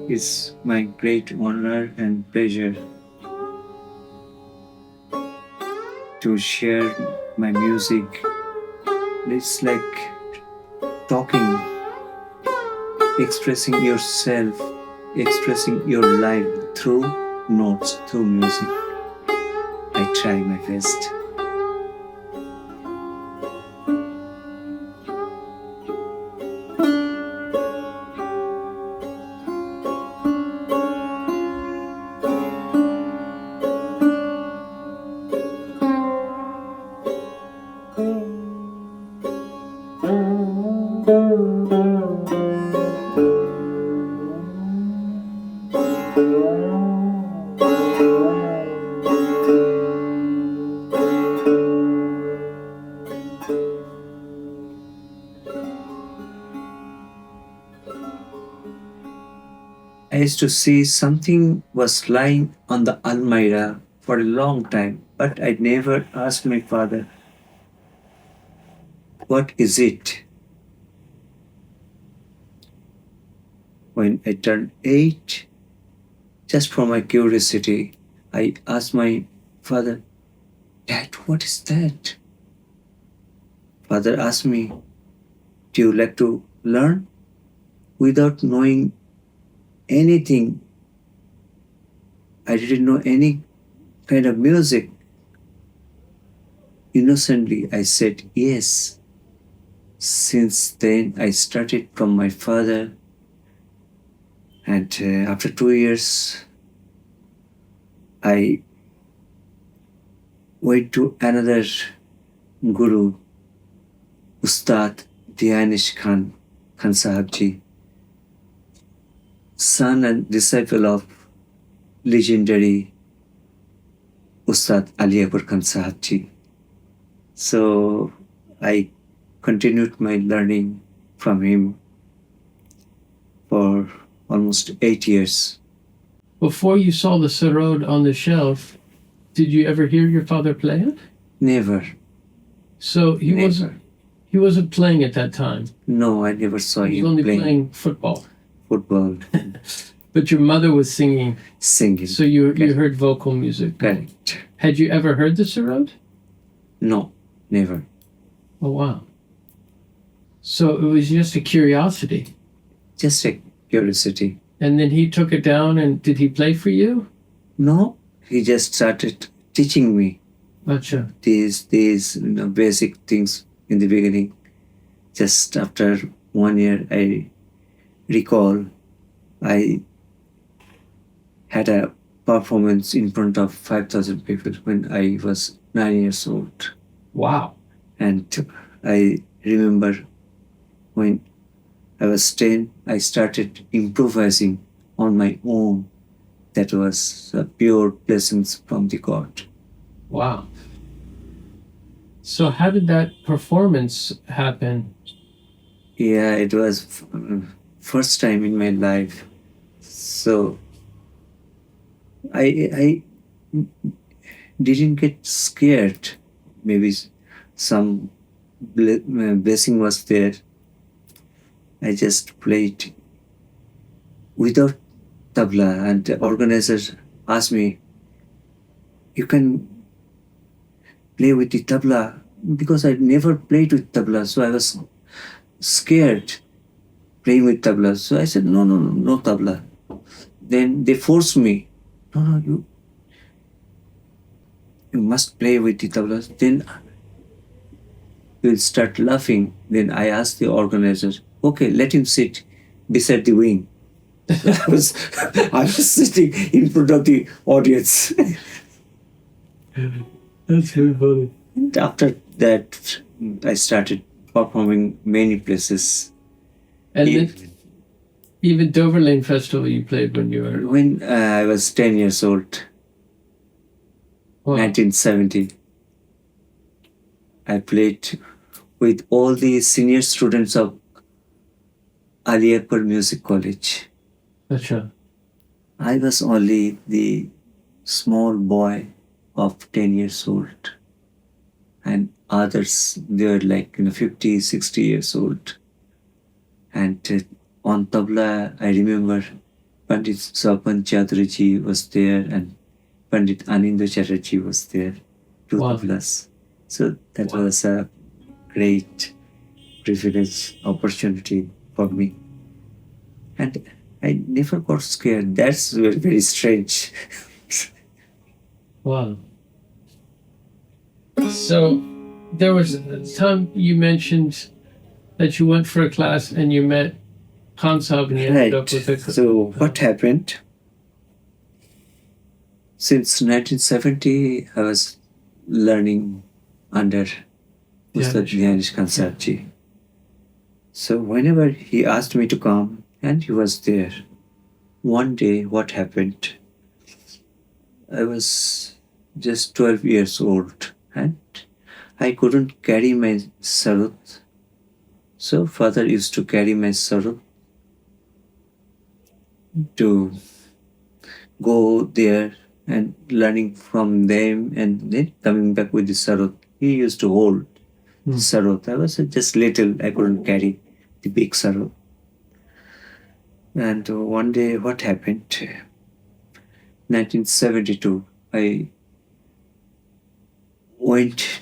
It's my great honor and pleasure to share my music. It's like talking, expressing yourself, expressing your life through notes, through music. I try my best. I used to see something was lying on the almirah for a long time, but I never asked my father, what is it? When I turned 8, just for my curiosity, I asked my father, Dad, what is that? Father asked me, do you like to learn? Without knowing anything, I didn't know any kind of music. Innocently, I said yes. Since then, I started from my father, and after 2 years, I went to another guru, Ustad Dhyanish Khan Sahab Ji, son and disciple of legendary Ustad Ali Akbar Khan Sahab Ji. So I continued my learning from him for almost 8 years. Before you saw the Sarod on the shelf, did you ever hear your father play it? Never. So he wasn't playing at that time. No, I never saw He him was only playing football. football, But your mother was singing, singing. so you heard vocal music. Correct. Had you ever heard the Sarod? No, never. Oh, wow. So it was just a curiosity. Just a curiosity. And then he took it down, and did he play for you? No, he just started teaching me Gotcha. these basic things in the beginning. Just after 1 year, I recall I had a performance in front of 5,000 people when I was 9 years old. Wow. And I remember when I was 10, I started improvising on my own. That was pure blessings from the God. Wow. So how did that performance happen? Yeah, it was first time in my life. So I didn't get scared. Maybe some blessing was there. I just played without tabla, and the organizer asked me, you can play with the tabla, because I never played with tabla, so I was scared playing with tabla. So I said, no tabla. Then they forced me, no, you must play with the tabla. Then we'll start laughing. Then I asked the organizer, okay, let him sit beside the wing. I was sitting in front of the audience. That's very funny. And after that, I started performing many places. And then, even Dover Lane Festival you played when you were... When I was 10 years old, Wow. 1970, I played with all the senior students of Ali Akbar Music College. Gotcha. I was only the small boy of 10 years old. And others, they were like 50, 60 years old. And on tabla, I remember Pandit Swapan Chaudharyji was there, and Pandit Anindya Chatterjee was there, two Wow. of us. So that was a great privilege, opportunity for me. And I never got scared. That's very, very strange. Wow. So there was a time you mentioned that you went for a class and you met Khan Sahib and you ended up with a. So what happened? Since 1970, I was learning under Ustad Dhyanish Khan Sahibji. So whenever he asked me to come, and he was there. One day, what happened? I was just 12 years old, and I couldn't carry my sarod. So father used to carry my sarod to go there and learning from them, and then coming back with the sarod. He used to hold sarod. I was just little. I couldn't carry the big sarod. And one day, what happened? 1972, I went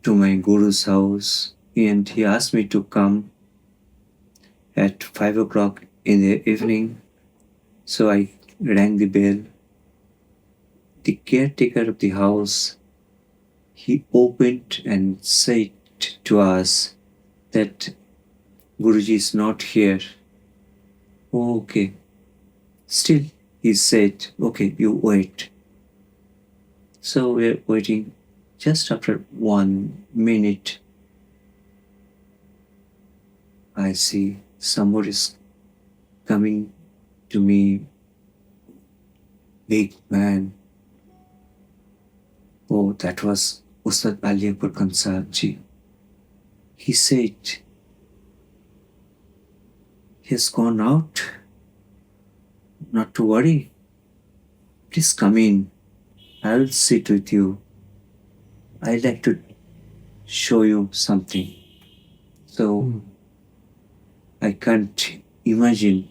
to my guru's house, and he asked me to come at 5 o'clock in the evening. So I rang the bell. The caretaker of the house, he opened and said to us that Guruji is not here. Oh, okay. Still, he said, okay, you wait. So we're waiting. Just after 1 minute, I see somebody is coming to me, big man. Oh, that was Ustad Akbar Khan Sahibji. He said, he has gone out. Not to worry. Please come in. I will sit with you. I'd like to show you something. So I can't imagine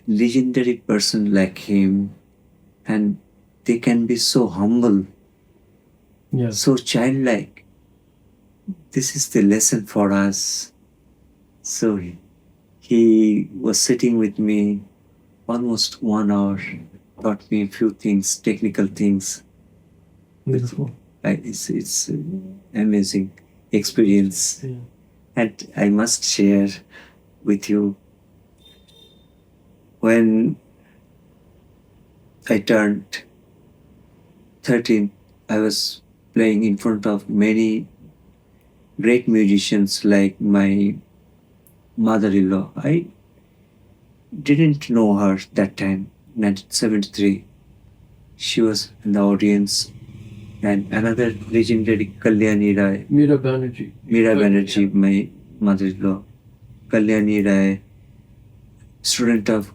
legendary person like him, and they can be so humble, so childlike. This is the lesson for us. So he was sitting with me almost 1 hour, taught me a few things, technical things. Beautiful. It's amazing experience. Yeah. And I must share with you, when I turned 13, I was playing in front of many great musicians like my mother-in-law. I didn't know her that time, 1973. She was in the audience. And another legendary Kalyani Rai, Meera Banerjee. Meera Banerjee, my mother-in-law, Kalyani Rai, student of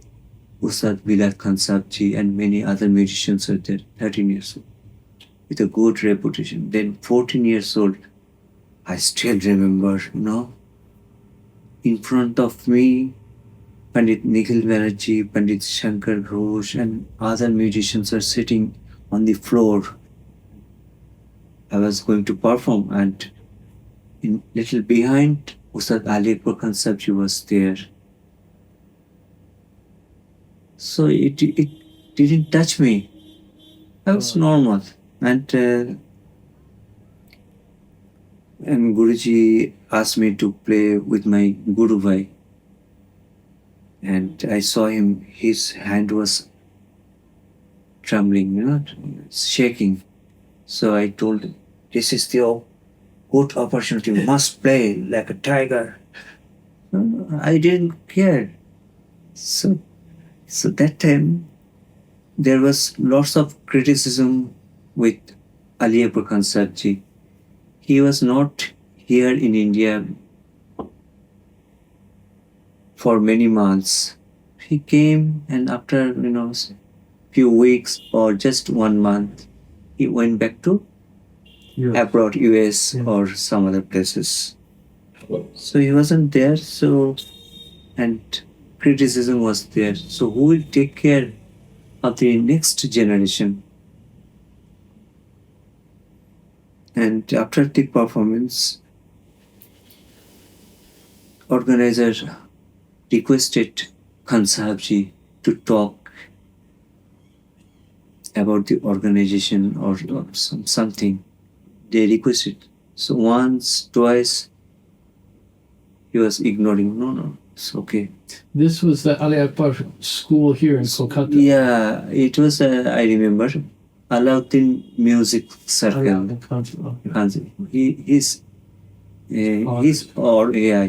Ustad Bismillah Khan Sahibji, and many other musicians are there, 13 years old, with a good reputation. Then 14 years old, I still remember, in front of me, Pandit Nikhil Banerjee, Pandit Shankar Ghosh, and other musicians are sitting on the floor. I was going to perform, and in little behind, Ustad Akbar Khan Sahibji was there. So it didn't touch me. I was normal. And Guruji asked me to play with my Guru Bhai. And I saw him, his hand was trembling, shaking. So I told him, this is the good opportunity, you must play like a tiger. I didn't care. So that time, there was lots of criticism with Akbar Khan Sahibji. He was not here in India for many months. He came, and after few weeks or just 1 month, he went back to abroad, US or some other places. So he wasn't there. And criticism was there. So who will take care of the next generation? And after the performance, organizer requested Khan Sahab to talk about the organization or something. They requested. So once, twice, he was ignoring. No, it's okay. This was the Ali Akbar school here in Kolkata. Yeah, it was, I remember, Alauddin Music Circle. Okay.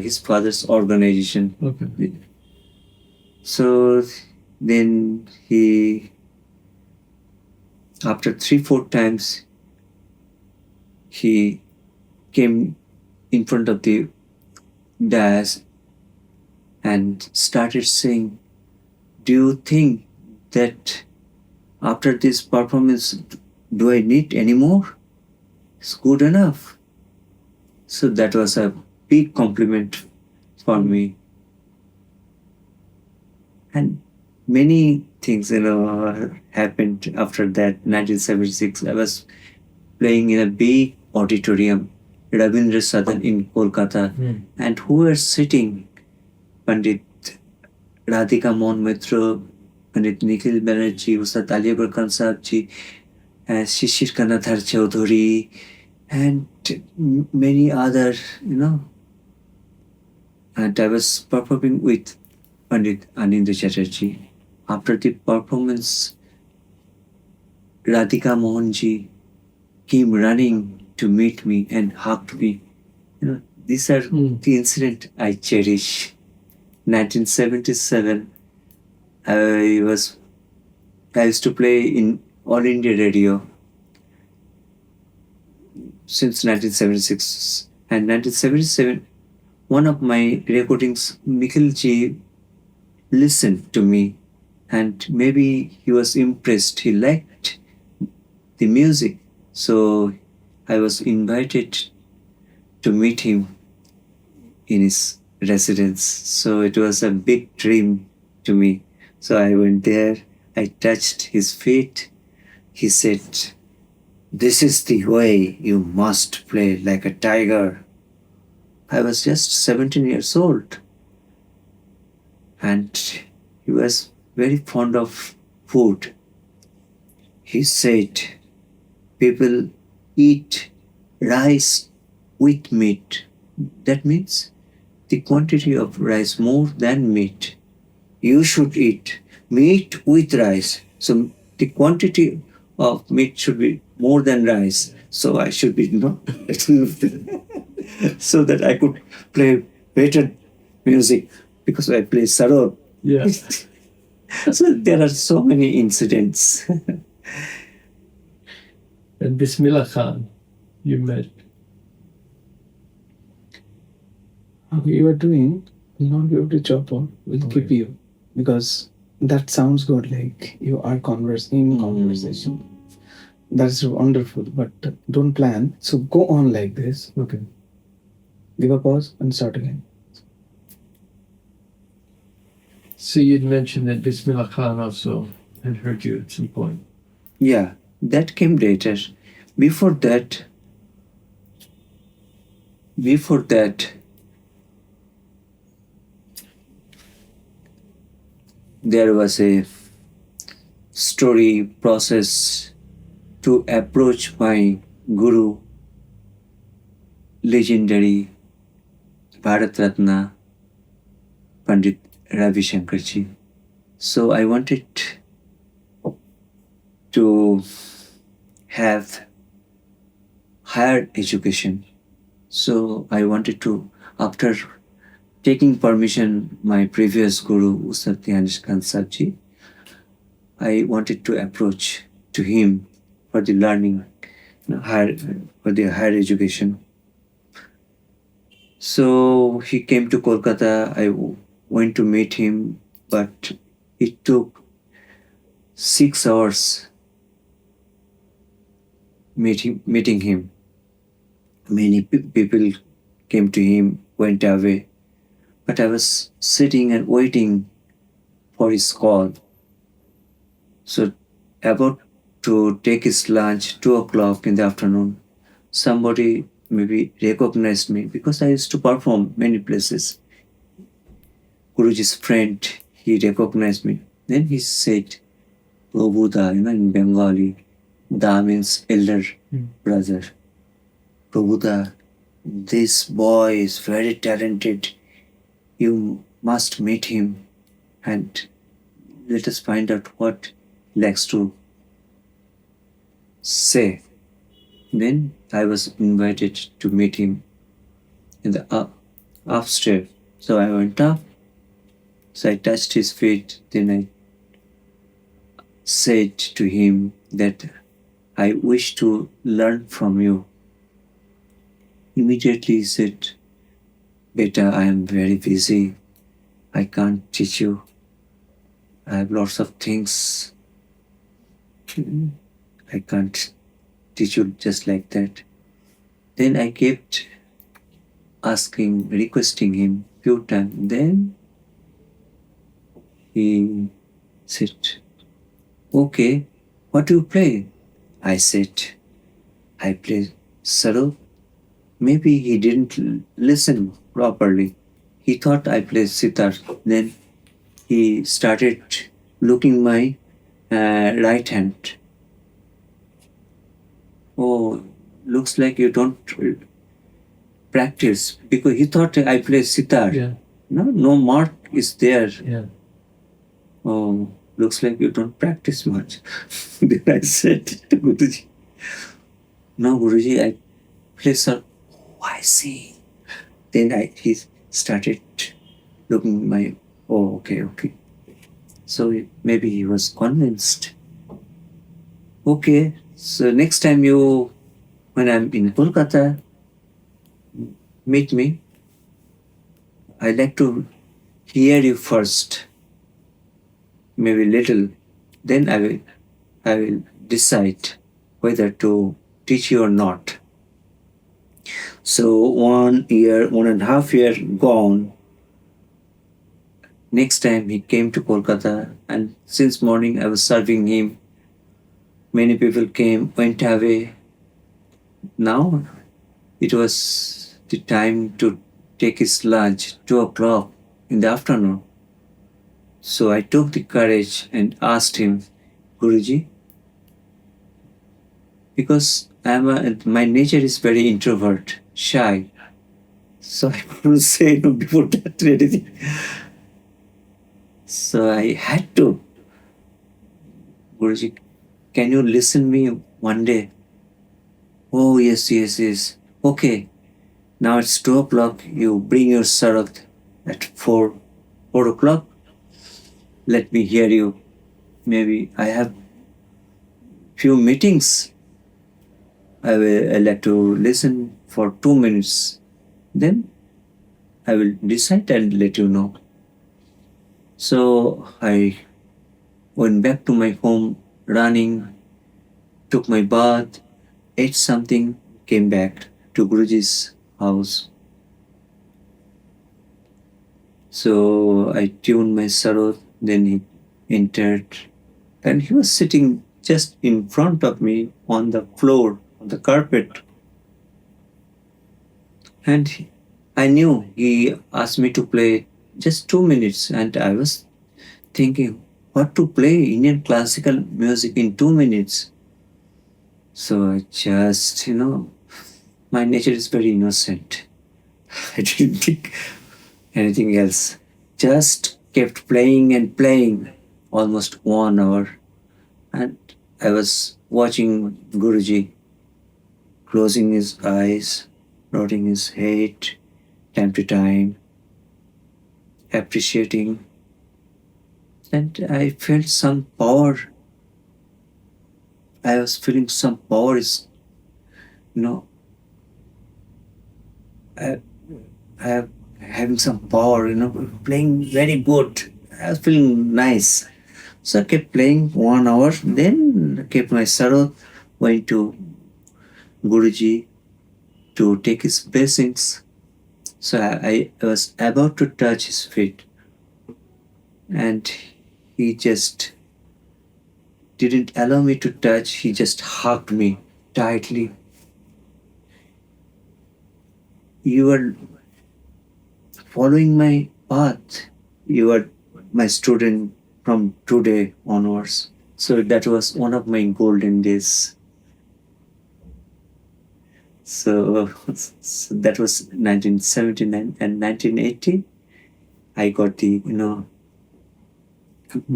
His father's organization. Okay. So then he, after 3-4 times, he came in front of the dais and started saying, "Do you think that after this performance, do I need any more? It's good enough." So that was a big compliment for me. And many things, happened after that. 1976, I was playing in a big auditorium, Rabindra Sadan in Kolkata, and who were sitting? Pandit Radhika Mohan Mitra, Pandit Nikhil Banerjee, Ustad Akbar Khan Sahab ji, Shishir Kanadhar Chaudhary, and many other, And I was performing with Pandit Anindra Chatterjee. After the performance, Radhika Mohanji came running to meet me and hugged me. These are the incidents I cherish. 1977, I used to play in All India Radio since 1976. And 1977, one of my recordings, Nikhil ji listened to me, and maybe he was impressed. He liked the music. So I was invited to meet him in his residence. So it was a big dream to me. So I went there, I touched his feet. He said, "This is the way you must play like a tiger." I was just 17 years old. And he was very fond of food. He said, "People eat rice with meat." That means the quantity of rice more than meat. You should eat meat with rice. So the quantity of meat should be more than rice. So I should be, so that I could play better music because I play Sarod. Yeah. So there are so many incidents. And Bismillah Khan, you met. You are doing, will not be able to chop on, will keep you. Because that sounds good, like you are in conversation. That's wonderful, but don't plan. So go on like this. Okay. Give a pause and start again. So you'd mentioned that Bismillah Khan also had heard you at some point. Yeah, that came later. Before that, there was a story process to approach my guru, legendary Bharat Ratna Pandit Ravi Shankar ji. So I wanted to have higher education. So I wanted to, after taking permission, my previous guru, Ustad Khan Sahab ji, I wanted to approach to him for the learning, for the higher education. So he came to Kolkata. I went to meet him, but it took 6 hours meeting him. Many people came to him, went away. But I was sitting and waiting for his call. So about to take his lunch, 2 o'clock in the afternoon, somebody maybe recognized me because I used to perform many places. Guruji's friend, he recognized me. Then he said, Prabhuda, in Bengali, Da means elder brother. Prabhuda, this boy is very talented. You must meet him and let us find out what he likes to say. Then I was invited to meet him in the upstairs. So I went up. So I touched his feet. Then I said to him that I wish to learn from you. Immediately he said, Beta, I am very busy. I can't teach you. I have lots of things. I can't teach you just like that. Then I kept asking, requesting him few times. Then he said, okay, what do you play? I said, I play Sarod. Maybe he didn't listen properly. He thought I played sitar. Then he started looking my right hand. Oh, looks like you don't practice, because he thought I play sitar. Yeah. No mark is there. Yeah. Oh, looks like you don't practice much. Then I said to Guruji, no, Guruji, I play sir. Oh, I see. Then he started looking my, oh, okay. So maybe he was convinced. Okay, so next time when I'm in Kolkata, meet me. I'd like to hear you first. Maybe little. Then I will decide whether to teach you or not. So 1 year, 1.5 years gone. Next time he came to Kolkata, and since morning I was serving him. Many people came, went away. Now it was the time to take his lunch, 2 o'clock in the afternoon. So I took the courage and asked him, Guruji, because my nature is very introvert, shy. So I couldn't say no before that anything. So I had to, Guruji, can you listen me one day? Oh, yes. Okay, now it's 2 o'clock. You bring your Sarod at 4 o'clock. Let me hear you. Maybe I have few meetings. I like to listen for 2 minutes. Then I will decide and let you know. So I went back to my home running, took my bath, ate something, came back to Guruji's house. So I tuned my Sarod, then he entered, and he was sitting just in front of me on the floor, on the carpet. And I knew he asked me to play just 2 minutes, and I was thinking what to play Indian classical music in 2 minutes. So I just, my nature is very innocent. I didn't think anything else. Just kept playing and playing almost 1 hour. And I was watching Guruji closing his eyes, nodding his head time to time, appreciating. And I felt some power. I was feeling some power is, I have having some power, playing very good. I was feeling nice. So I kept playing 1 hour, then kept my Sarod, went to Guruji to take his blessings. So I was about to touch his feet, and he just didn't allow me to touch. He just hugged me tightly. You are following my path. You are my student from today onwards. So that was one of my golden days. So that was 1979 and 1980. I got the,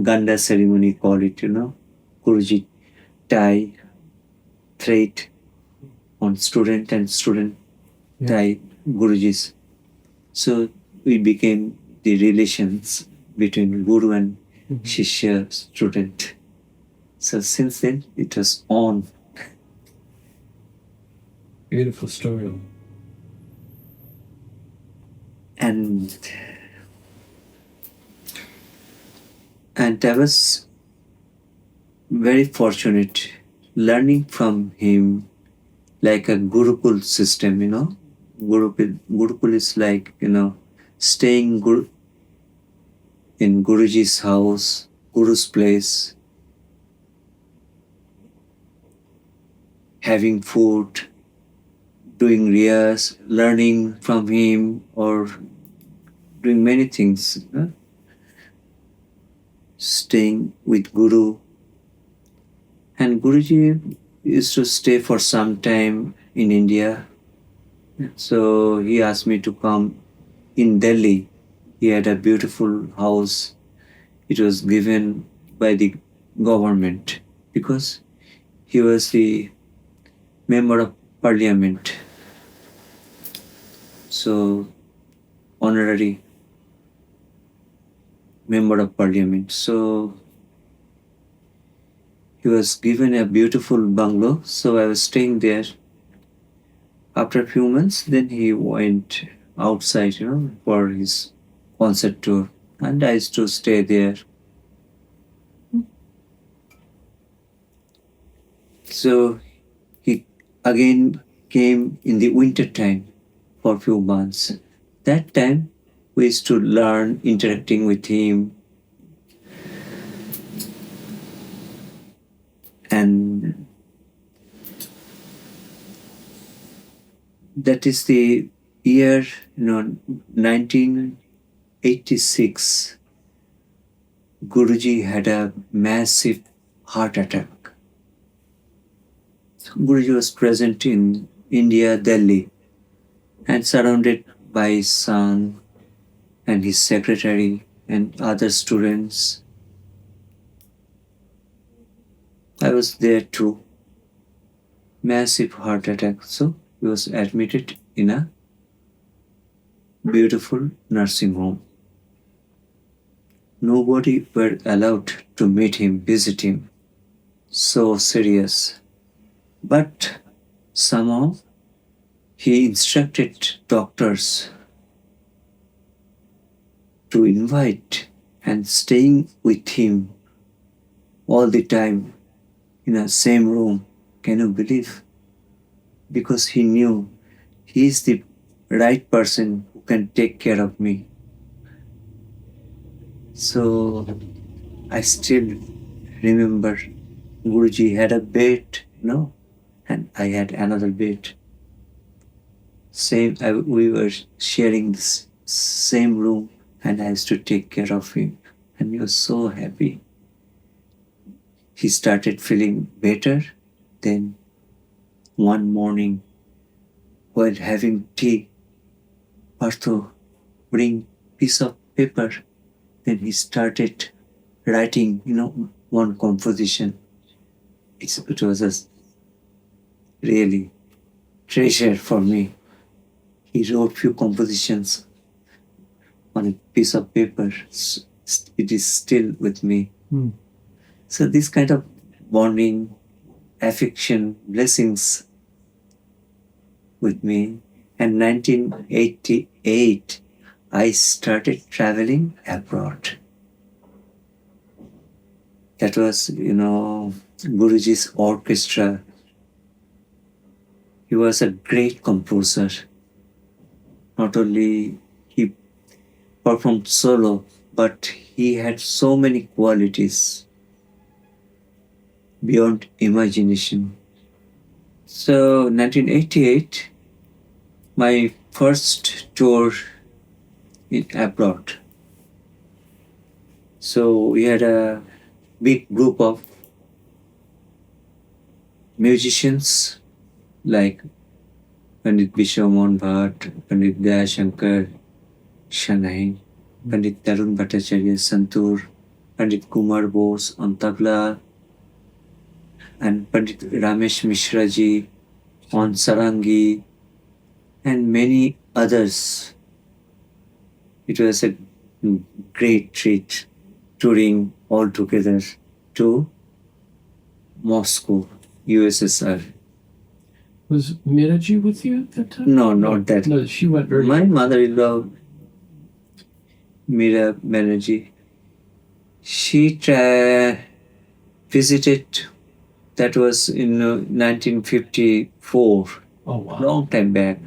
Ganda ceremony, call it, Guruji tie thread on student and student tie Guruji's. So we became the relations between Guru and Shishya student. So since then it was on. Beautiful story. And I was very fortunate learning from him like a Gurukul system, Gurukul is like, staying in Guruji's house, Guru's place, having food, doing riyas, learning from him, or doing many things. Staying with Guru. And Guruji used to stay for some time in India. So he asked me to come in Delhi. He had a beautiful house. It was given by the government because he was the member of parliament. So, honorary member of parliament. So, he was given a beautiful bungalow. So, I was staying there. After a few months, then he went outside, for his concert tour. And I used to stay there. So, he again came in the winter time for a few months. That time, we used to learn interacting with him. And that is the year, 1986. Guruji had a massive heart attack. Guruji was present in India, Delhi, and surrounded by his son and his secretary and other students. I was there too. Massive heart attack. So he was admitted in a beautiful nursing home. Nobody were allowed to meet him, visit him. So serious. But somehow he instructed doctors to invite and staying with him all the time in the same room. Can you believe? Because he knew he is the right person who can take care of me. So I still remember Guruji had a bed, and I had another bed. We were sharing this same room, and I used to take care of him, and he was so happy. He started feeling better. Then one morning, while having tea, Partho bring piece of paper. Then he started writing, one composition. It was a really treasure for me. He wrote few compositions on a piece of paper. It is still with me. So this kind of bonding, affection, blessings with me. And 1988, I started traveling abroad. That was, Guruji's orchestra. He was a great composer. Not only he performed solo, but he had so many qualities beyond imagination. So, 1988, my first tour in abroad. So, we had a big group of musicians like Pandit Vishwamohan Bhatt, Pandit Ravi Shankar, Shanai, Pandit Tarun Bhattacharya, Santur, Pandit Kumar Bose on tabla, and Pandit Ramesh Mishra ji on sarangi, and many others. It was a great treat touring all together to Moscow, USSR. Was Meeraji with you at that time? No, not that. No, she went early. My mother-in-law, Meera Banerjee, she visited, that was in 1954, Oh, wow. long time back,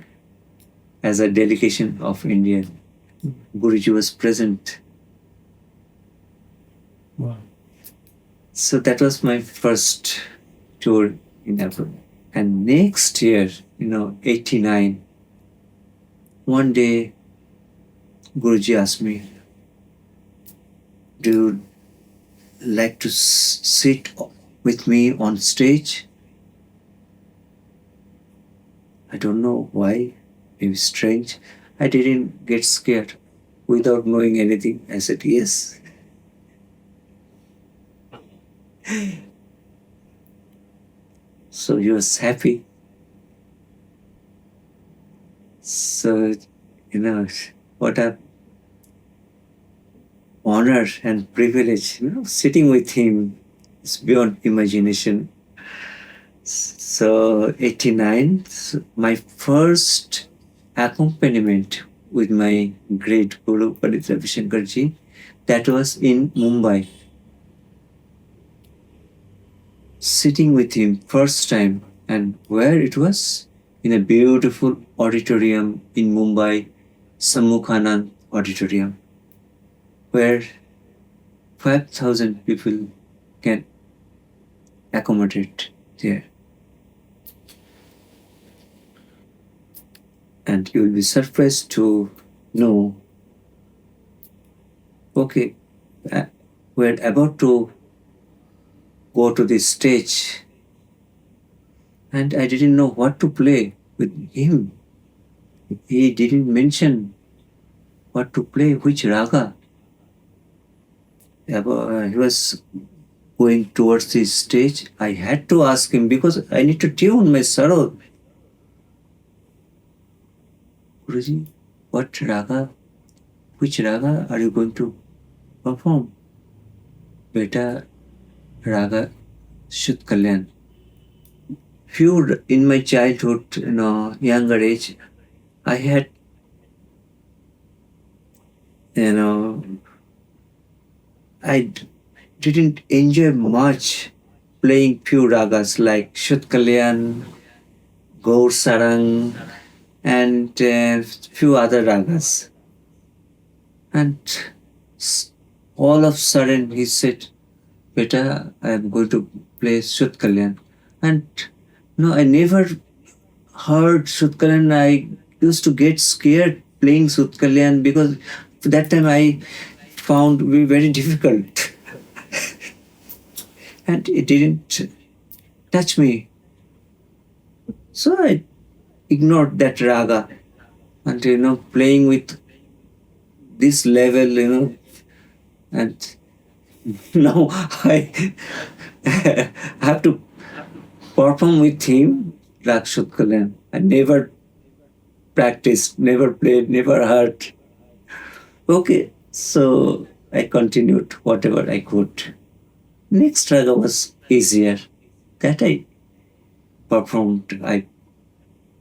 as a delegation of India. Guruji was present. Wow. So that was my first tour in abroad. And next year, 89, one day Guruji asked me, do you like to sit with me on stage? I don't know why, maybe strange. I didn't get scared without knowing anything. I said yes. So he was happy. So, what a honor and privilege, sitting with him is beyond imagination. So, 89, my first accompaniment with my great Guru, Pandit Ravi Shankar ji, that was in Mumbai. Sitting with him first time, and where it was? In a beautiful auditorium in Mumbai, Sammukhanand Auditorium, where 5,000 people can accommodate there. And you will be surprised to know, okay, we're about to go to the stage, and I didn't know what to play with him. He didn't mention what to play, which raga. He was going towards the stage. I had to ask him because I need to tune my Sarod. Guruji, what raga, which raga are you going to perform? Beta, raga Shud Kalyan. Few in my childhood, younger age, I had, I didn't enjoy much playing few ragas like Shud Kalyan, Gaur Sarang, and few other ragas. And all of a sudden he said, Beta, I am going to play Shud Kalyan. And I never heard Shud Kalyan. I used to get scared playing Shud Kalyan because that time I found it very difficult. And it didn't touch me. So I ignored that raga. And playing with this level, and now I have to perform with him Rag Shud Kalyan. I never practiced, never played, never heard. Okay, so I continued whatever I could. Next raga was easier. That I performed, I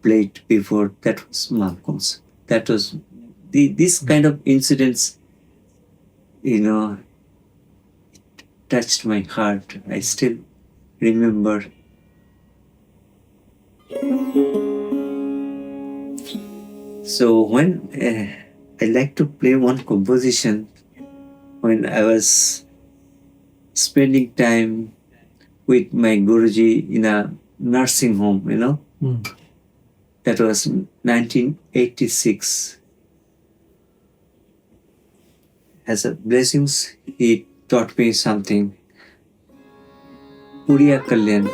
played before. That was Malcolm's. That was this kind of incidents, it touched my heart. I still remember. So when I like to play one composition, when I was spending time with my Guruji in a nursing home, That was 1986. As a blessings, he taught me something. Puriya Kalyan.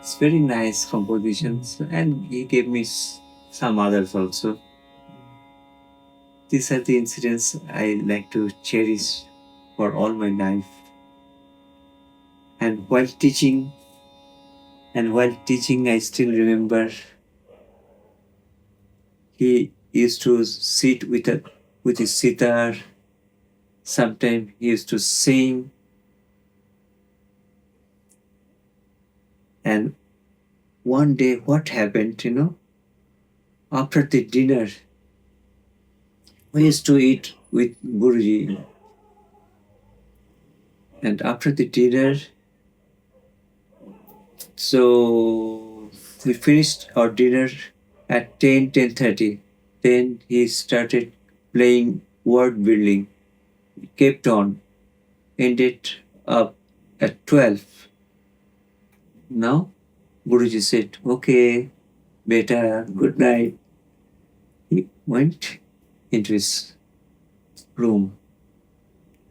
It's very nice compositions, and he gave me some others also. These are the incidents I like to cherish for all my life. And while teaching, I still remember he used to sit with his sitar. Sometimes he used to sing. And one day, what happened, After the dinner, we used to eat with Guruji. And after the dinner, so we finished our dinner at 10:30. Then he started playing word building. He kept on, ended up at 12. Now, Guruji said, okay, beta, good night. He went into his room.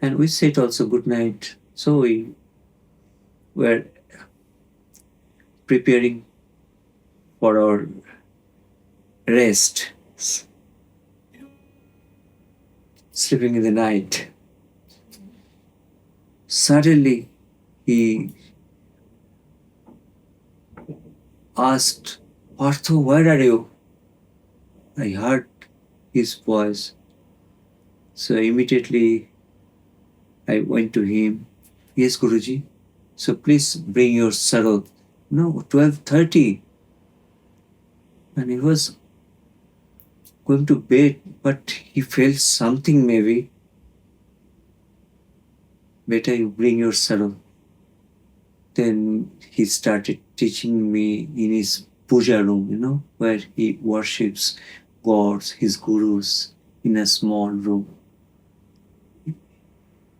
And we said also good night. So we were preparing for our rest, sleeping in the night. Suddenly, he asked, Partho, where are you? I heard his voice. So immediately I went to him. Yes, Guruji. So please bring your Sarod. No, 12:30. And he was going to bed, but he felt something maybe. Better you bring your Sarod. Then he started teaching me in his puja room, where he worships gods, his gurus, in a small room.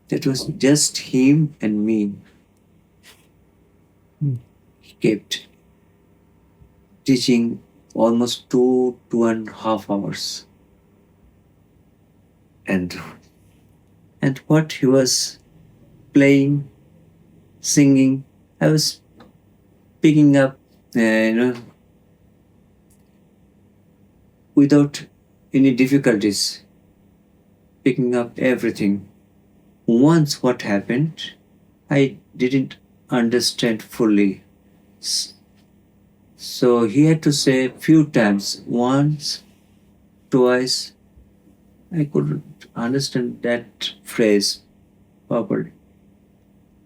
That was just him and me. He kept teaching almost 2.5 hours. And what he was playing, singing, I was picking up, without any difficulties, picking up everything. Once what happened, I didn't understand fully. So he had to say few times, once, twice. I couldn't understand that phrase properly.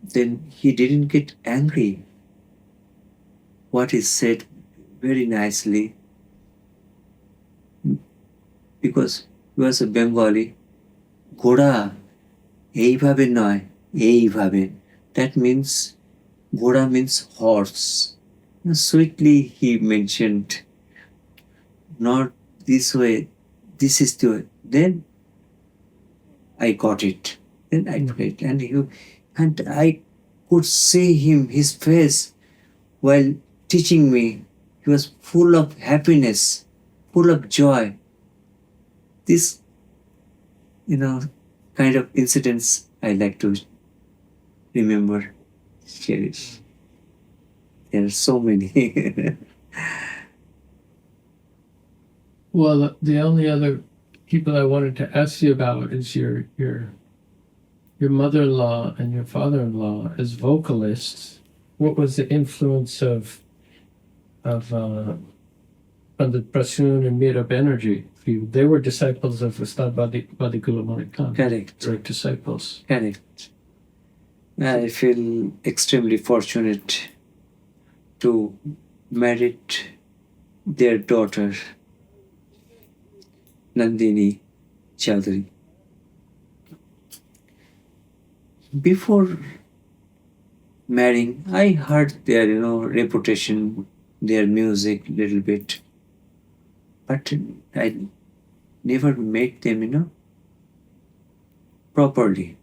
Then he didn't get angry. What he said very nicely, because he was a Bengali. Ghoda, এইভাবে নয়, এইভাবে. That means, ঘোড়া means horse. Sweetly he mentioned, not this way, this is the way. Then I got it. Then I played, and I could see him, his face, while teaching me. He was full of happiness, full of joy. This, kind of incidents I like to remember, cherish. There are so many. Well, the only other people I wanted to ask you about is your mother-in-law and your father-in-law as vocalists. What was the influence of Pandit Prasoon and Meera Banerjee for you? They were disciples of Ustad Badi Ghulam Ali Khan. Correct. Direct disciples. Correct. I feel extremely fortunate to merit their daughter, Nandini Chaudhary. Before marrying, I heard their, reputation, their music little bit, but I never met them, properly.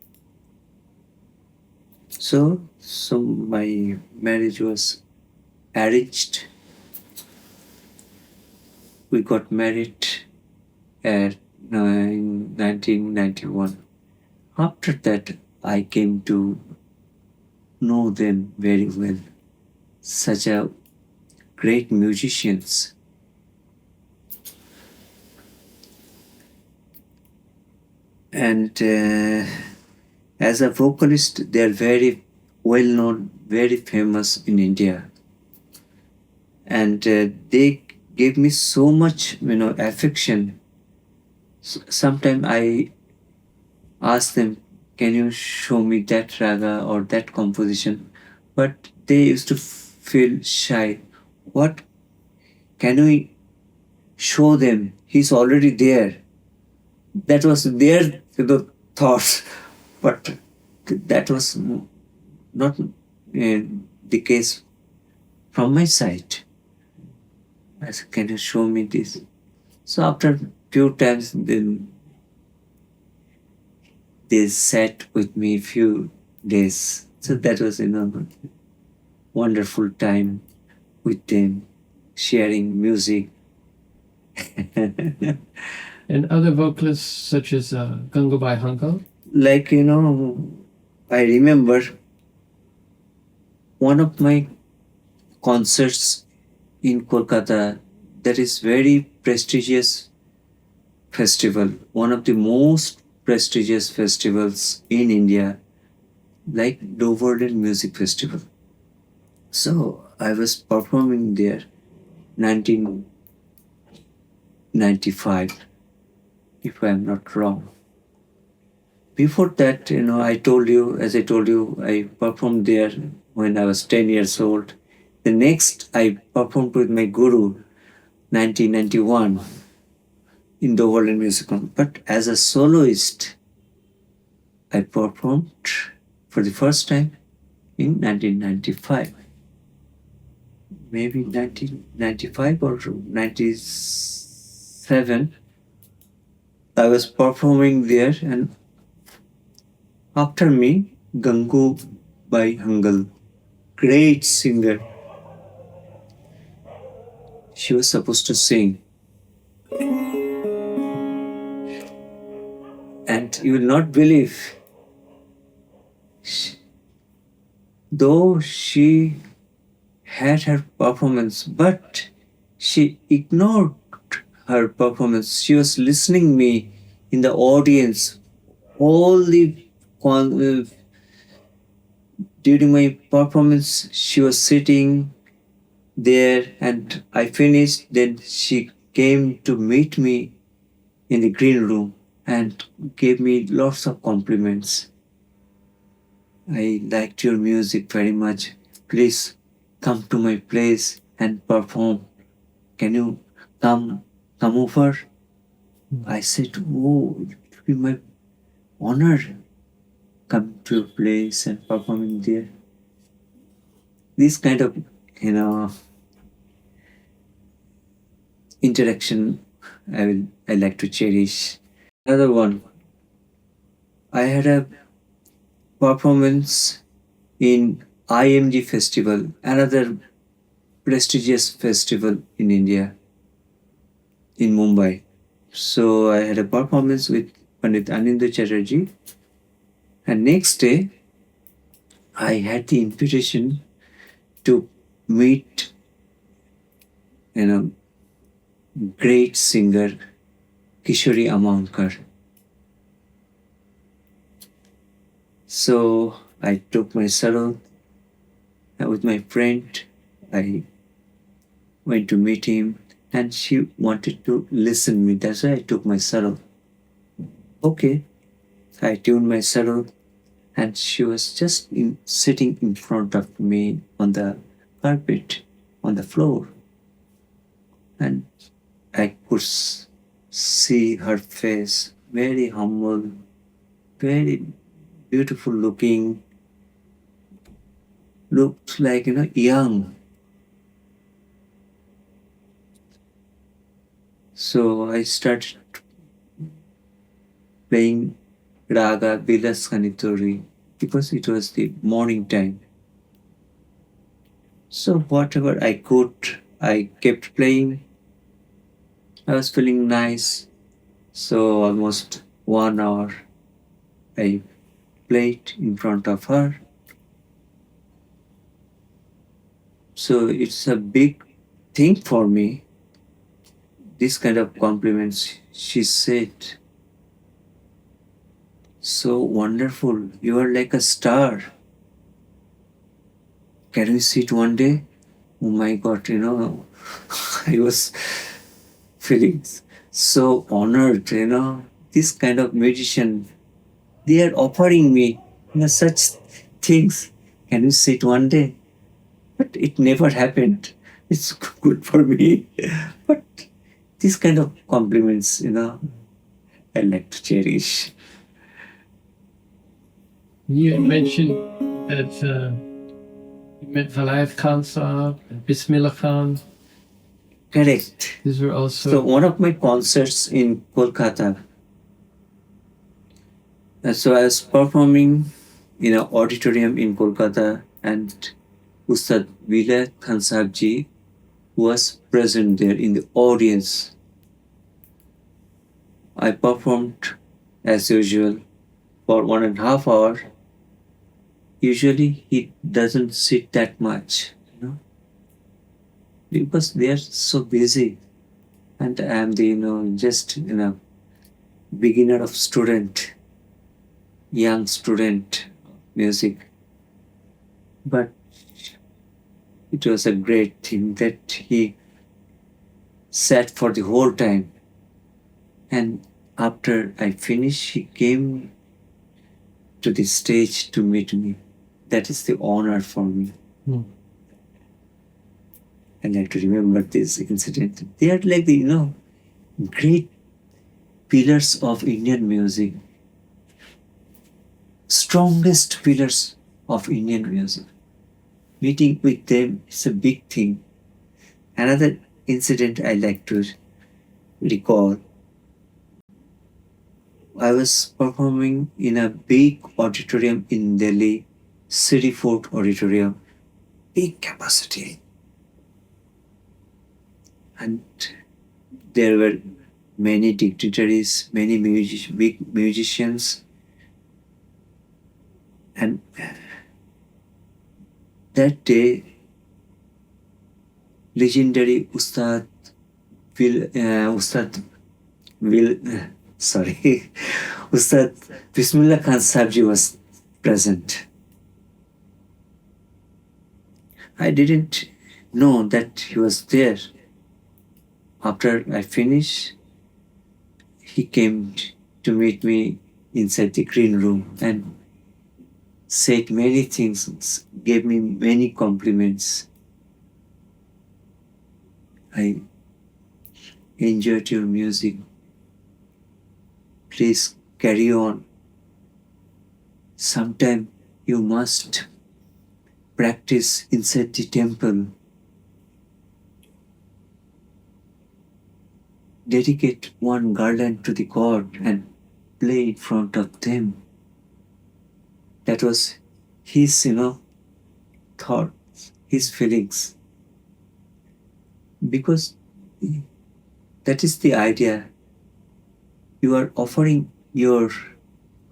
So my marriage was arranged. We got married at 1991. After that, I came to know them very well. Such a great musicians. And as a vocalist, they are very well known, very famous in India. And they gave me so much, affection. Sometimes I ask them, can you show me that raga or that composition? But they used to feel shy. What can we show them? He's already there. That was their thoughts, but that was not the case from my side. I said, can you show me this? So after few times, then they sat with me few days. So that was wonderful time with them, sharing music. And other vocalists such as Gangubai Hankal? Like, I remember one of my concerts in Kolkata, that is very prestigious festival, one of the most prestigious festivals in India, like Doverden Music Festival. So I was performing there 1995, if I am not wrong. Before that, I told you, I performed there when I was 10 years old. The next, I performed with my guru, 1991, in the World Music Hall. But as a soloist, I performed for the first time in 1995. Maybe 1995 or 97. I was performing there, and after me, Gangu Bai Hangal, great singer. She was supposed to sing. And you will not believe, though she had her performance, but she ignored her performance. She was listening me in the audience. All the during my performance, she was sitting there, and I finished. Then she came to meet me in the green room and gave me lots of compliments. I liked your music very much. Please come to my place and perform. Can you come over? I said, oh, it will be my honor. come to a place and performing there. This kind of, interaction I like to cherish. Another one, I had a performance in IMG festival, another prestigious festival in India, in Mumbai. So I had a performance with Pandit Anindu Chatterjee, and next day I had the invitation to meet, great singer Kishori Amonkar. So I took my Sarod with my friend. I went to meet him, and she wanted to listen me. That's why I took my Sarod. Okay, I tuned my Sarod, and she was just sitting in front of me on the carpet, on the floor, and I could see her face, very humble, very beautiful looking, looked like, young. So I started playing raga Bilas Kanitori because it was the morning time. So whatever I could, I kept playing. I was feeling nice. So almost 1 hour I played in front of her. So it's a big thing for me. This kind of compliments, she said, so wonderful. You are like a star. Can we sit one day? Oh my God, I was feeling so honored, This kind of musician, they are offering me, such things. Can we sit one day? But it never happened. It's good for me. But these kind of compliments, I like to cherish. You mentioned that you met Bhairav Khan Sahab and Bismillah Khan. Correct. These were also. So one of my concerts in Kolkata. So I was performing in an auditorium in Kolkata, and Ustad Bismillah Khan Sahab ji was present there in the audience. I performed as usual for 1.5 hours. Usually he doesn't sit that much, because they are so busy, and I am the just beginner of student, young student music. But it was a great thing that he sat for the whole time, and after I finished, he came to the stage to meet me. That is the honor for me. I like to remember this incident. They are like the great pillars of Indian music, strongest pillars of Indian music. Meeting with them is a big thing. Another incident I like to recall. I was performing in a big auditorium in Delhi, City Fort Auditorium, big capacity. And there were many dignitaries, many big musicians. And that day, legendary Ustad Ustad Bismillah Khan Sabji was present. I didn't know that he was there. After I finished, he came to meet me inside the green room and said many things, gave me many compliments. I enjoyed your music. Please carry on. sometime you must practice inside the temple. Dedicate one garland to the god and play in front of them. That was his, thoughts, his feelings. Because that is the idea. You are offering your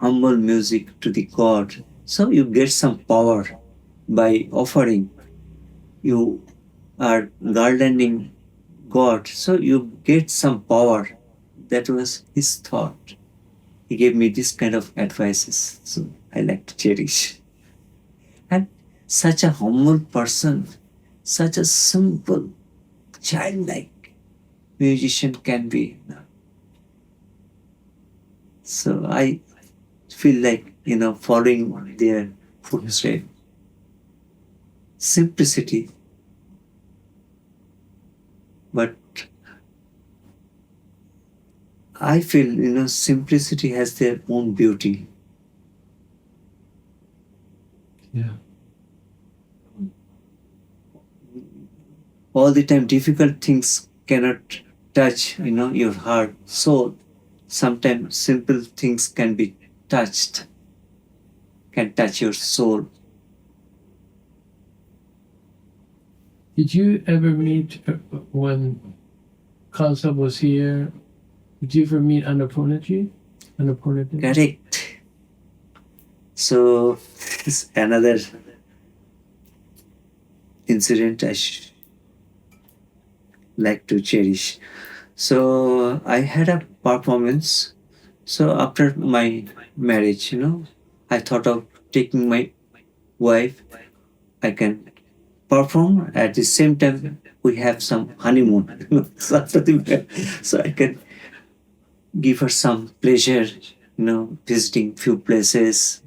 humble music to the god. So you get some power by offering. You are garlanding God. So you get some power. That was his thought. He gave me this kind of advices. So I like to cherish. And such a humble person, such a simple, childlike musician can be. So I feel like, following their footsteps. Simplicity, but I feel, simplicity has their own beauty. Yeah. All the time, difficult things cannot touch, your heart. So sometimes simple things can be touched, can touch your soul. Did you ever meet when Khalsa was here? Did you ever meet Annapurna Ji? Annapurna Devi? Correct. So it's another incident I like to cherish. So I had a performance. So after my marriage, I thought of taking my wife. I can perform at the same time we have some honeymoon. So after so I can give her some pleasure, visiting few places.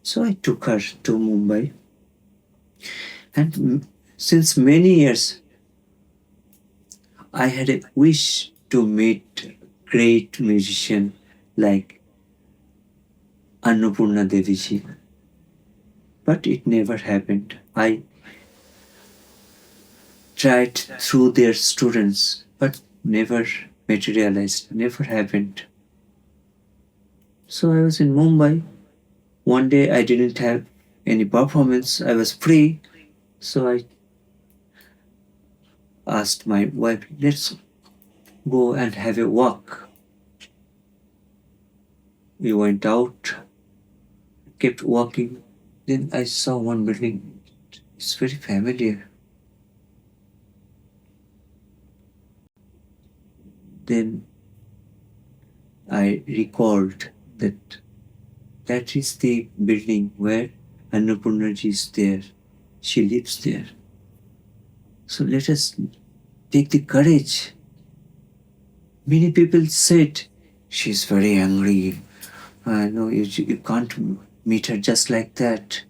So I took her to Mumbai. And since many years, I had a wish to meet great musician like Annapurna Devi ji. But it never happened. I tried through their students, but never materialized, never happened. So I was in Mumbai. One day I didn't have any performance. I was free. So I asked my wife, let's go and have a walk. We went out, kept walking. Then I saw one building. It's very familiar. Then I recalled that that is the building where Annapurna is there. She lives there. So let us take the courage. Many people said, she's very angry. No, you can't meet her just like that.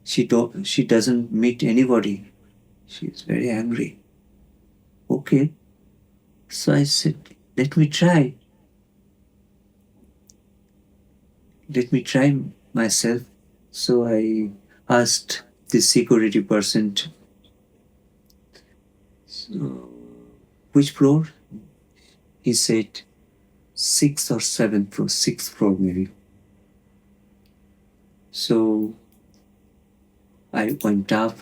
She doesn't meet anybody. She's very angry. Okay. So I said, let me try. Let me try myself. So I asked the security person, so, which floor? He said, 6th or 7th floor, 6th floor maybe. So I went up,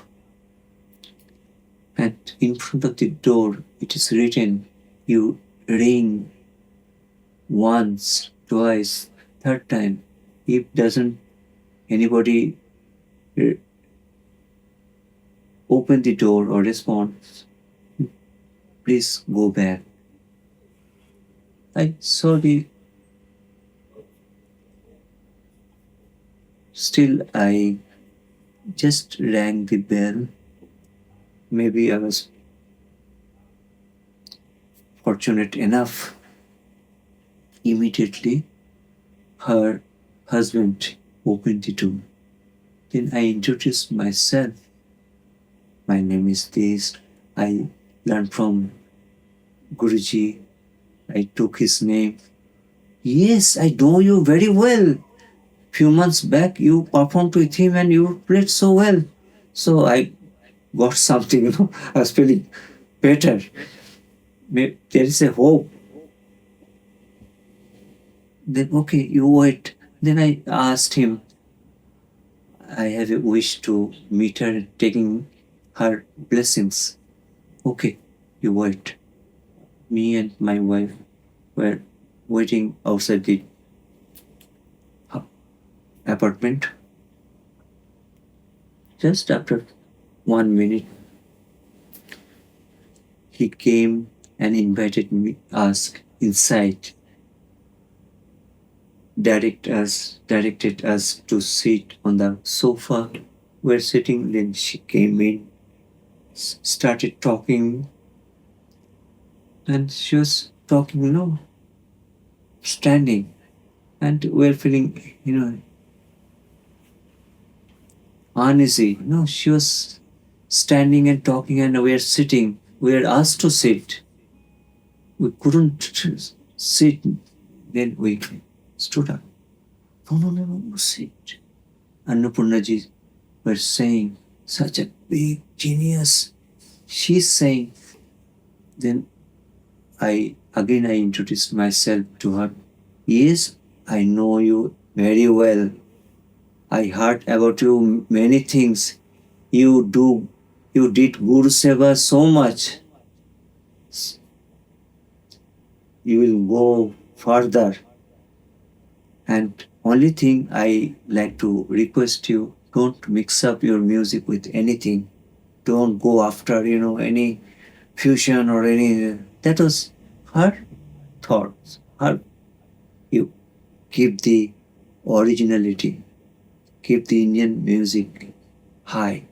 and in front of the door it is written, you ring once, twice, third time. If doesn't anybody open the door or respond, please go back. I saw the. Still, I just rang the bell. Maybe I was fortunate enough. Immediately, her husband opened the door. Then I introduced myself. My name is this. I learned from Guruji. I took his name. Yes, I know you very well. few months back you performed with him and you played so well. So I got something, I was feeling better. There is a hope. Then, okay, you wait. Then I asked him, I have a wish to meet her, taking her blessings. Okay, you wait. Me and my wife were waiting outside the apartment. Just after 1 minute, he came and invited us inside. Directed us to sit on the sofa. We're sitting, then she came in, started talking, and she was talking, standing, and we're feeling, uneasy. No, she was standing and talking, and we're sitting. We were asked to sit. We couldn't sit. Then we stood up. No, sit. Annapurna ji were saying, such a big genius. She's saying. Then I introduced myself to her. Yes, I know you very well. I heard about you many things. You did Guru Seva so much. You will go further. And only thing I like to request you, don't mix up your music with anything. Don't go after, any fusion or any. That was her thoughts. You keep the originality, keep the Indian music high.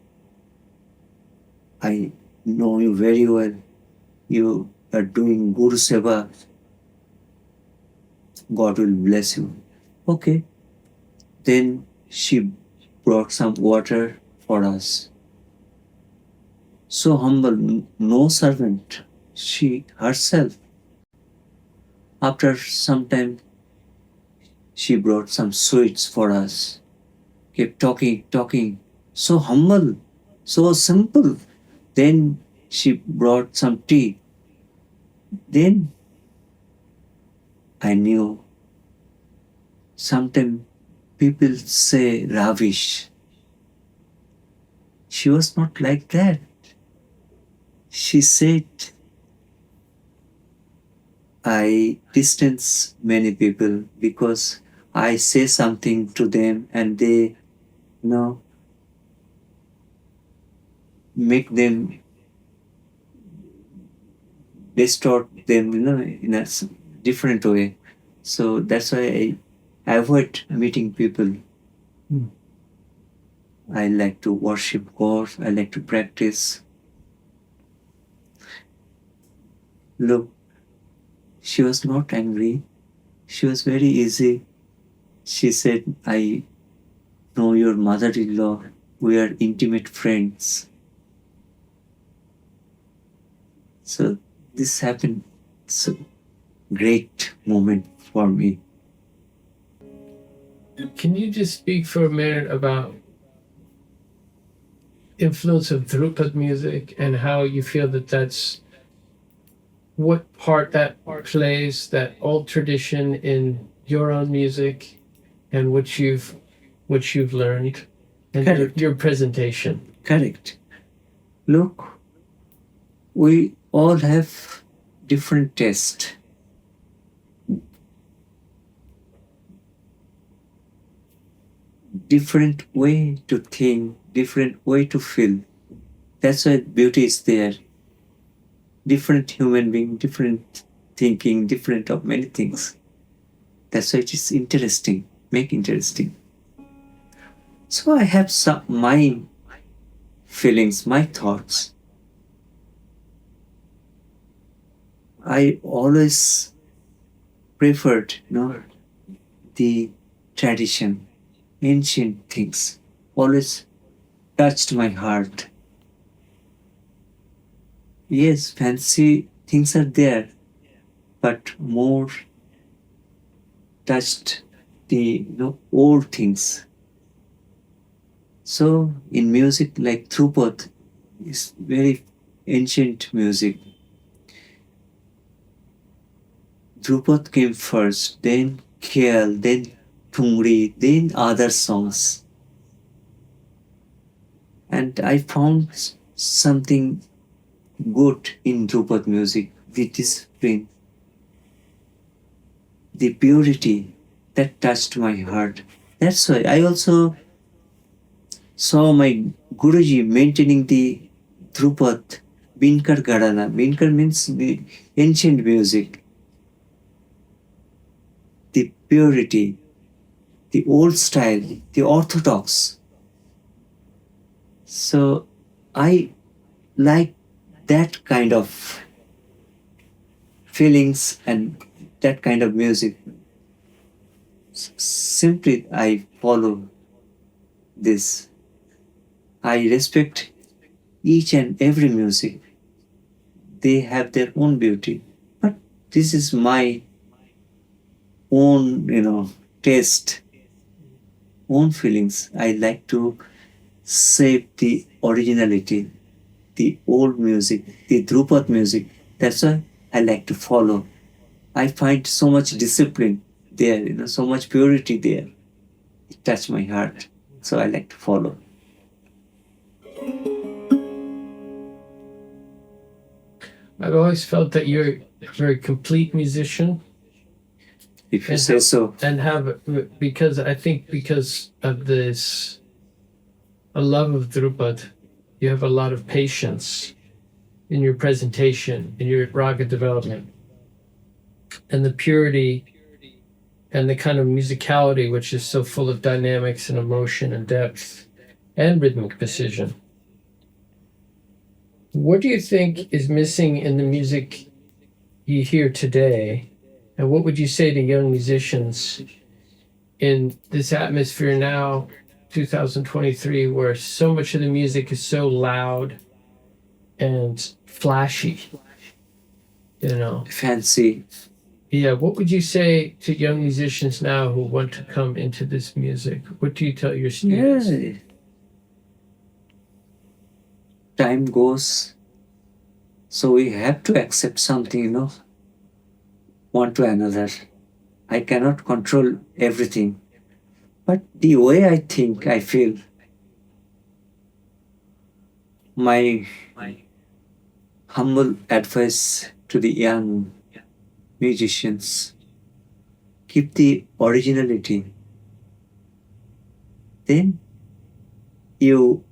I know you very well. You are doing Guru Seva. God will bless you. Okay. Then she brought some water for us. So humble, no servant. She herself. After some time, she brought some sweets for us. Kept talking. So humble, so simple. Then she brought some tea. Then I knew sometimes people say ravish. She was not like that. She said, I distance many people because I say something to them and they, make them distort them, in a different way. So that's why I avoid meeting people. I like to worship God. I like to practice. Look, she was not angry. She was very easy. She said, I know your mother-in-law. We are intimate friends. So this happened. It's a great moment for me. Can you just speak for a minute about influence of Dhrupad music and how you feel that's what part that plays, that old tradition in your own music and what you've learned and your presentation? Correct. Look, we all have different taste. Different way to think, different way to feel. That's why beauty is there. Different human being, different thinking, different of many things. That's why it is interesting, make interesting. So I have my feelings, my thoughts. I always preferred, the tradition, ancient things. Always touched my heart. Yes, fancy things are there, but more touched the old things. So in music like Dhrupad is very ancient music. Dhrupad came first, then Khyal, then Thungri, then other songs. And I found something good in Dhrupad music, the discipline, the purity that touched my heart. That's why I also saw my Guruji maintaining the Dhrupad Binkar Gharana. Binkar means the ancient music, the purity, the old style, the orthodox. So I like that kind of feelings and that kind of music. Simply, I follow this. I respect each and every music. They have their own beauty. But this is my own, taste, own feelings. I like to save the originality, the old music, the Dhrupad music. That's why I like to follow. I find so much discipline there, so much purity there. It touched my heart. So I like to follow. I've always felt that you're a very complete musician. If you say so. And because of this, a love of Dhrupad, you have a lot of patience in your presentation, in your raga development, and the purity and the kind of musicality which is so full of dynamics and emotion and depth and rhythmic precision. What do you think is missing in the music you hear today? And what would you say to young musicians in this atmosphere now, 2023, where so much of the music is so loud and flashy? Fancy. Yeah, what would you say to young musicians now who want to come into this music? What do you tell your students? Yeah. Time goes, so we have to accept something, one to another. I cannot control everything. But the way I think, I feel, my humble advice to the young musicians, keep the originality. Then you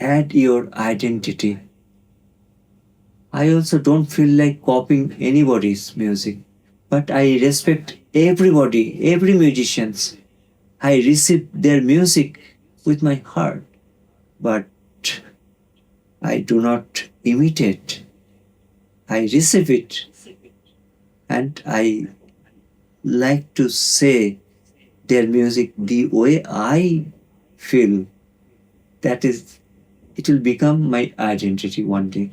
add your identity. I also don't feel like copying anybody's music, but I respect everybody, every musicians. I receive their music with my heart, but I do not imitate. I receive it, and I like to say their music the way I feel. That is, it will become my identity one day.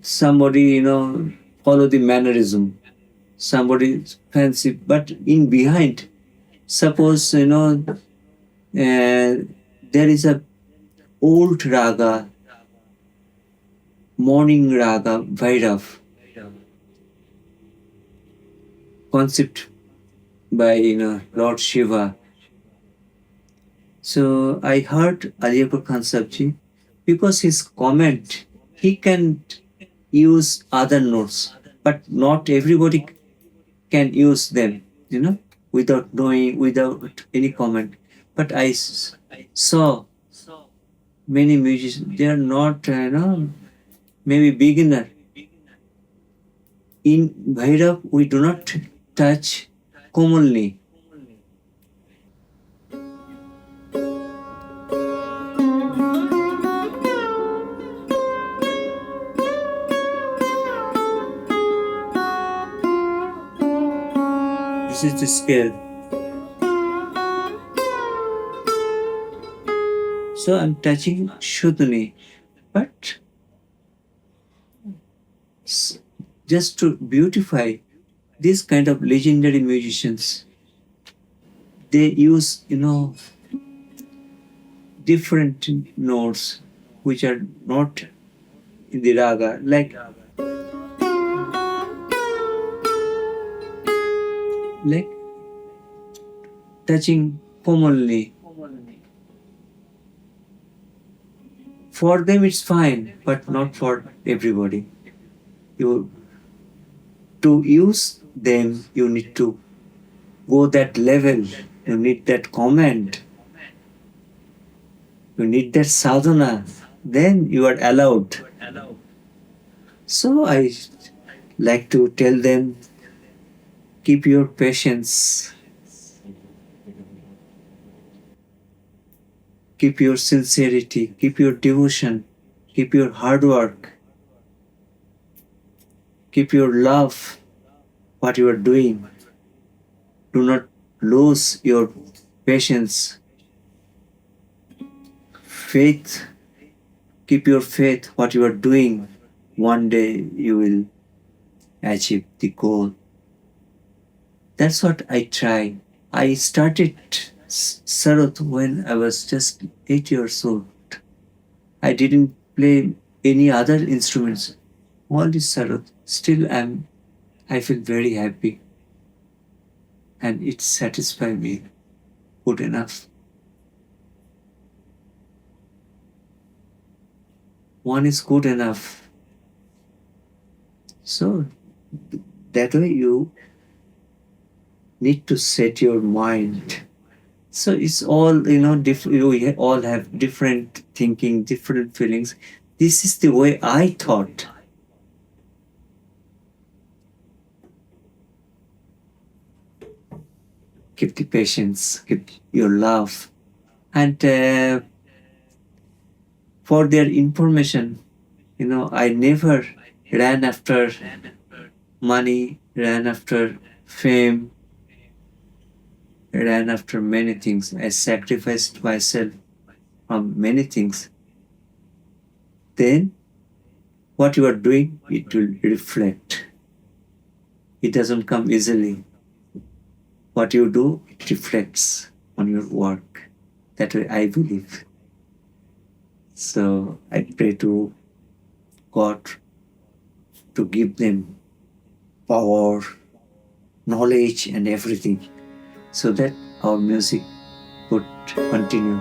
Somebody, follow the mannerism. Somebody fancy, but in behind, suppose, there is a old raga, morning raga, Bhairav, concept by, Lord Shiva. So I heard Akbar Khan Sabji, because his comment, he can use other notes, but not everybody can use them, without knowing, without any comment. But I saw many musicians, they are not, maybe beginner. In Bhairav, we do not touch commonly. This is the scale. So I'm touching Shudni, but just to beautify these kind of legendary musicians. They use, different notes which are not in the raga, like touching commonly. For them it's fine, but not for everybody. You to use them, you need to go that level. You need that command. You need that sadhana. Then you are allowed. So I like to tell them, keep your patience, keep your sincerity, keep your devotion, keep your hard work, keep your love, what you are doing. Do not lose your patience, faith, keep your faith, what you are doing. One day you will achieve the goal. That's what I try. I started Sarod when I was just 8 years old. I didn't play any other instruments, only Sarod. Still I feel very happy and it satisfies me. Good enough. One is good enough. So that way you need to set your mind. So it's all, we all have different thinking, different feelings. This is the way I thought. Keep the patience, keep your love. And for their information, I never ran after money, ran after fame, ran after many things. I sacrificed myself from many things. Then what you are doing, it will reflect. It doesn't come easily. What you do, it reflects on your work. That way I believe. So I pray to God to give them power, knowledge, and everything so that our music could continue.